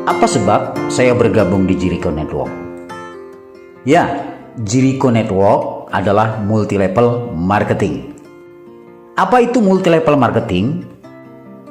Apa sebab saya bergabung di Jericho Network? Ya, Jericho Network adalah multi-level marketing. Apa itu multi-level marketing?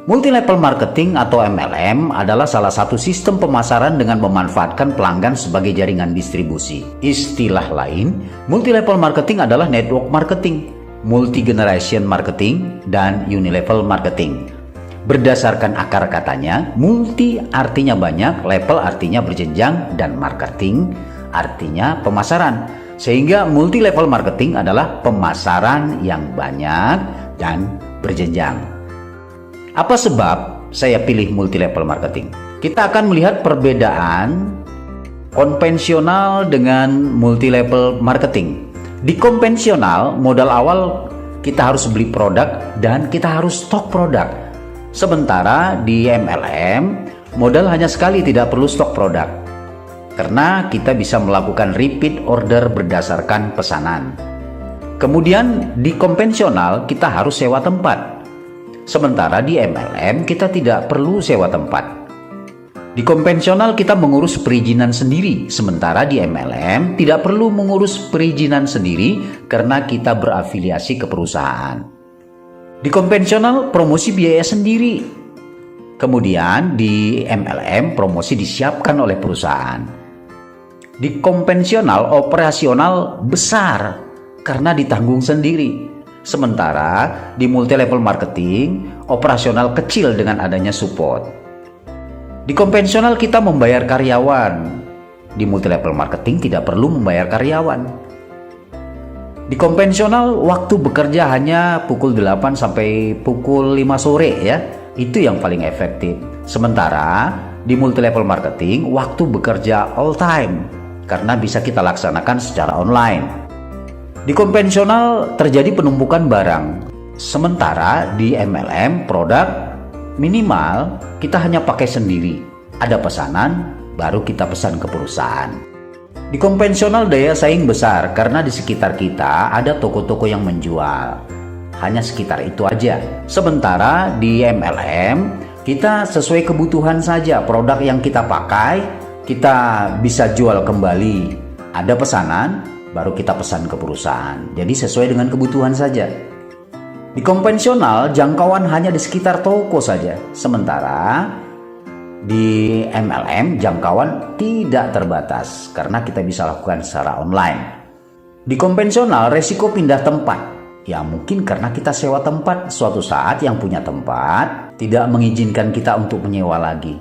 Multi-level marketing atau MLM adalah salah satu sistem pemasaran dengan memanfaatkan pelanggan sebagai jaringan distribusi. Istilah lain, multi-level marketing adalah network marketing, multi-generation marketing, dan unilevel marketing. Berdasarkan akar katanya, multi artinya banyak, level artinya berjenjang, dan marketing artinya pemasaran. Sehingga multi-level marketing adalah pemasaran yang banyak dan berjenjang. Apa sebab saya pilih multi-level marketing? Kita akan melihat perbedaan konvensional dengan multi-level marketing. Di konvensional, modal awal kita harus beli produk dan kita harus stok produk. Sementara di MLM, modal hanya sekali, tidak perlu stok produk. Karena kita bisa melakukan repeat order berdasarkan pesanan. Kemudian di konvensional kita harus sewa tempat. Sementara di MLM kita tidak perlu sewa tempat. Di konvensional kita mengurus perizinan sendiri, sementara di MLM tidak perlu mengurus perizinan sendiri karena kita berafiliasi ke perusahaan. Di konvensional promosi biaya sendiri. Kemudian di MLM promosi disiapkan oleh perusahaan. Di konvensional operasional besar karena ditanggung sendiri. Sementara di multi-level marketing operasional kecil dengan adanya support. Di konvensional kita membayar karyawan. Di multi-level marketing tidak perlu membayar karyawan. Di konvensional waktu bekerja hanya pukul 8 sampai pukul 5 sore ya. Itu yang paling efektif. Sementara di multi-level marketing waktu bekerja all time karena bisa kita laksanakan secara online. Di konvensional terjadi penumpukan barang. Sementara di MLM produk minimal kita hanya pakai sendiri. Ada pesanan baru kita pesan ke perusahaan. Di konvensional daya saing besar karena di sekitar kita ada toko-toko yang menjual. Hanya sekitar itu aja. Sementara di MLM kita sesuai kebutuhan saja. Produk yang kita pakai kita bisa jual kembali. Ada pesanan baru kita pesan ke perusahaan. Jadi sesuai dengan kebutuhan saja. Di konvensional jangkauan hanya di sekitar toko saja. Sementara di MLM jangkauan tidak terbatas karena kita bisa lakukan secara online. Di konvensional resiko pindah tempat. Ya mungkin karena kita sewa tempat, suatu saat yang punya tempat tidak mengizinkan kita untuk menyewa lagi.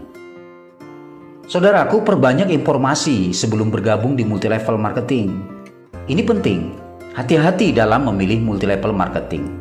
Saudaraku, perbanyak informasi sebelum bergabung di multi-level marketing. Ini penting, hati-hati dalam memilih multi-level marketing.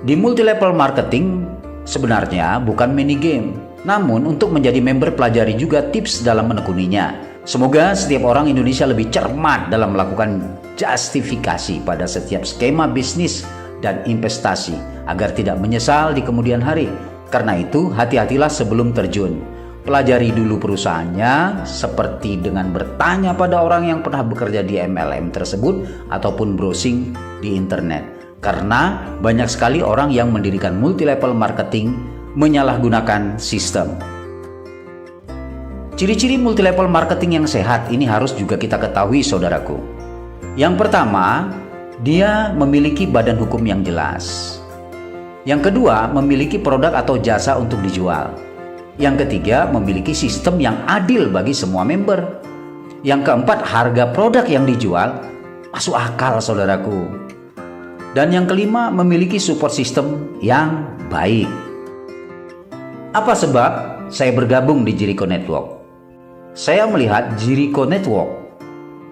Di multi-level marketing sebenarnya bukan mini game. Namun untuk menjadi member pelajari juga tips dalam menekuninya. Semoga setiap orang Indonesia lebih cermat dalam melakukan justifikasi pada setiap skema bisnis dan investasi agar tidak menyesal di kemudian hari. Karena itu hati-hatilah sebelum terjun. Pelajari dulu perusahaannya seperti dengan bertanya pada orang yang pernah bekerja di MLM tersebut ataupun browsing di internet. Karena banyak sekali orang yang mendirikan multi-level marketing menyalahgunakan sistem. Ciri-ciri multi-level marketing yang sehat ini harus juga kita ketahui, saudaraku. Yang pertama, dia memiliki badan hukum yang jelas. Yang kedua, memiliki produk atau jasa untuk dijual. Yang ketiga, memiliki sistem yang adil bagi semua member. Yang keempat, harga produk yang dijual masuk akal, saudaraku. Dan yang kelima, memiliki support system yang baik. Apa sebab saya bergabung di Jericho Network? Saya melihat Jericho Network,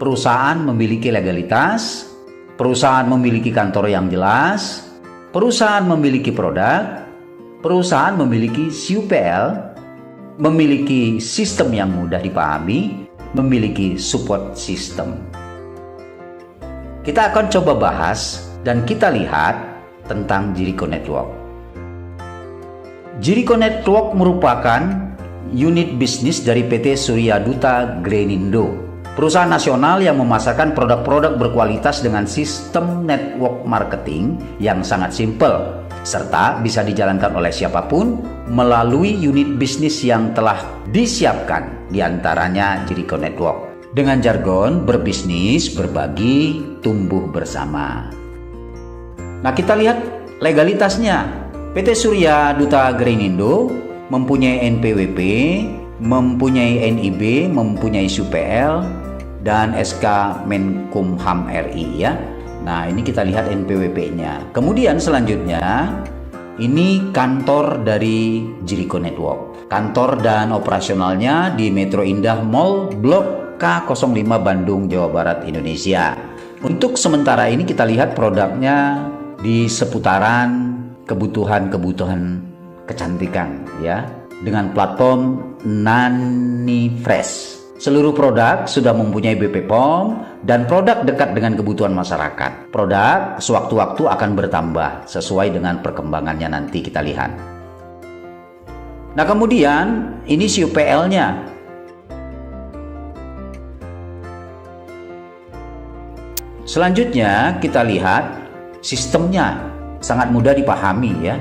perusahaan memiliki legalitas, perusahaan memiliki kantor yang jelas, perusahaan memiliki produk, perusahaan memiliki CUPL, memiliki sistem yang mudah dipahami, memiliki support system. Kita akan coba bahas dan kita lihat tentang Jericho Network. Jericho Network merupakan unit bisnis dari PT Surya Duta Grenindo, perusahaan nasional yang memasarkan produk-produk berkualitas dengan sistem network marketing yang sangat simpel. serta bisa dijalankan oleh siapapun melalui unit bisnis yang telah disiapkan, diantaranya Jericho Network. Dengan jargon berbisnis, berbagi, tumbuh bersama. Nah, kita lihat legalitasnya. PT Surya Duta Grenindo mempunyai NPWP, mempunyai NIB, mempunyai SUPL, dan SK Menkumham RI ya. Nah, ini kita lihat NPWP-nya. Kemudian selanjutnya, ini kantor dari Jericho Network. Kantor dan operasionalnya di Metro Indah Mall Blok K05 Bandung, Jawa Barat, Indonesia. Untuk sementara ini kita lihat produknya di seputaran kebutuhan kecantikan ya, dengan platform Nani Fresh. Seluruh produk sudah mempunyai BP POM dan produk dekat dengan kebutuhan masyarakat. Produk sewaktu-waktu akan bertambah sesuai dengan perkembangannya, nanti kita lihat. Nah, kemudian ini SUPL-nya. Selanjutnya kita lihat sistemnya, sangat mudah dipahami ya.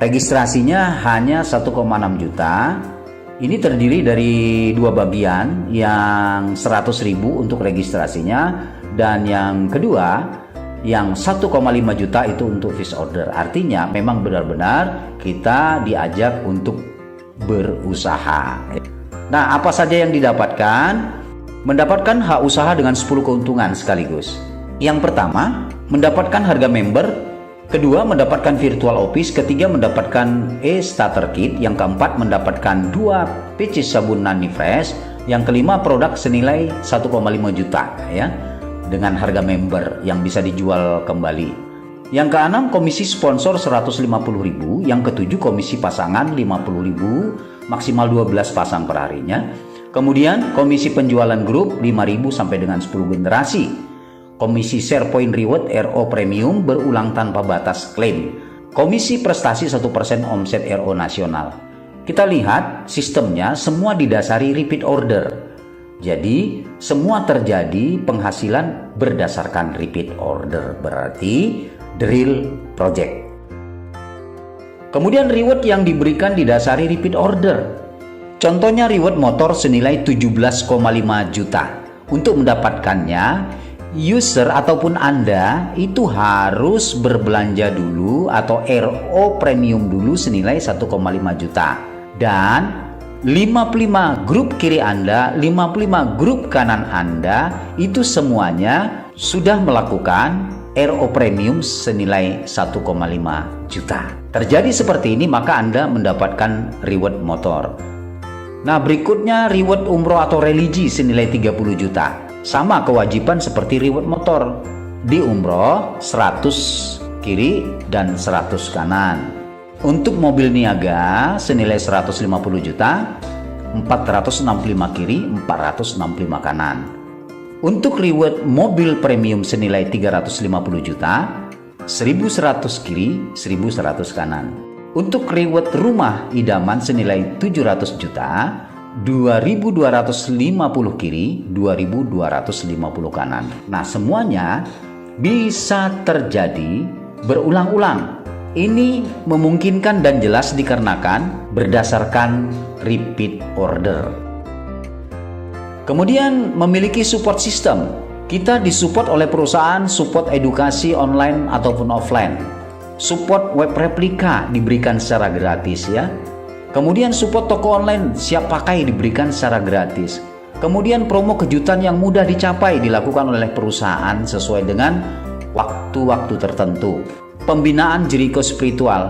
Registrasinya hanya 1,6 juta. Ini terdiri dari dua bagian, yang 100.000 untuk registrasinya, dan yang kedua yang 1,5 juta itu untuk fish order. Artinya memang benar-benar kita diajak untuk berusaha. Nah, apa saja yang didapatkan? Mendapatkan hak usaha dengan 10 keuntungan sekaligus. Yang pertama, mendapatkan harga member. Kedua, mendapatkan virtual office. Ketiga, mendapatkan e-starter kit. Yang keempat, mendapatkan 2 PC sabun Nani Fresh. Yang kelima, produk senilai 1,5 juta ya, dengan harga member yang bisa dijual kembali. Yang keenam, komisi sponsor 150.000. Yang ketujuh, komisi pasangan 50.000, maksimal 12 pasang per harinya. Kemudian komisi penjualan grup 5.000 sampai dengan 10 generasi. Komisi share point reward RO premium berulang tanpa batas klaim. Komisi prestasi 1% omset RO nasional. Kita lihat sistemnya semua didasari repeat order. Jadi semua terjadi penghasilan berdasarkan repeat order, berarti the real project. Kemudian reward yang diberikan didasari repeat order. Contohnya reward motor senilai 17,5 juta. Untuk mendapatkannya, user ataupun Anda itu harus berbelanja dulu atau RO premium dulu senilai 1,5 juta. Dan 55 grup kiri Anda, 55 grup kanan Anda itu semuanya sudah melakukan RO premium senilai 1,5 juta. Terjadi seperti ini, maka Anda mendapatkan reward motor. Nah, berikutnya reward umroh atau religi senilai 30 juta. Sama kewajiban seperti reward motor. Di umroh 100 kiri dan 100 kanan. Untuk mobil niaga senilai 150 juta, 465 kiri, 465 kanan. Untuk reward mobil premium senilai 350 juta, 1100 kiri, 1100 kanan. Untuk reward rumah idaman senilai 700 juta, 2.250 kiri, 2.250 kanan. Nah, semuanya bisa terjadi berulang-ulang. Ini memungkinkan dan jelas dikarenakan berdasarkan repeat order. Kemudian memiliki support system. Kita disupport oleh perusahaan support edukasi online ataupun offline. Support web replika diberikan secara gratis ya. Kemudian support toko online siap pakai diberikan secara gratis. Kemudian promo kejutan yang mudah dicapai dilakukan oleh perusahaan sesuai dengan waktu-waktu tertentu. Pembinaan Jericho Spiritual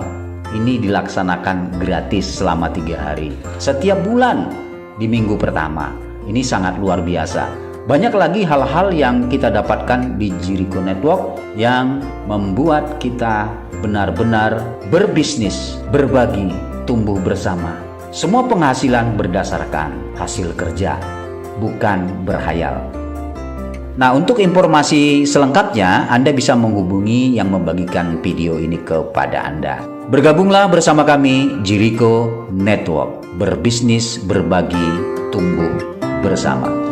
ini dilaksanakan gratis selama 3 hari setiap bulan di minggu pertama. Ini sangat luar biasa. Banyak lagi hal-hal yang kita dapatkan di Jericho Network yang membuat kita benar-benar berbisnis, berbagi, tumbuh bersama. Semua penghasilan berdasarkan hasil kerja, bukan berhayal. Nah, untuk informasi selengkapnya Anda bisa menghubungi yang membagikan video ini kepada Anda. Bergabunglah bersama kami Jericho Network, berbisnis, berbagi, tumbuh bersama.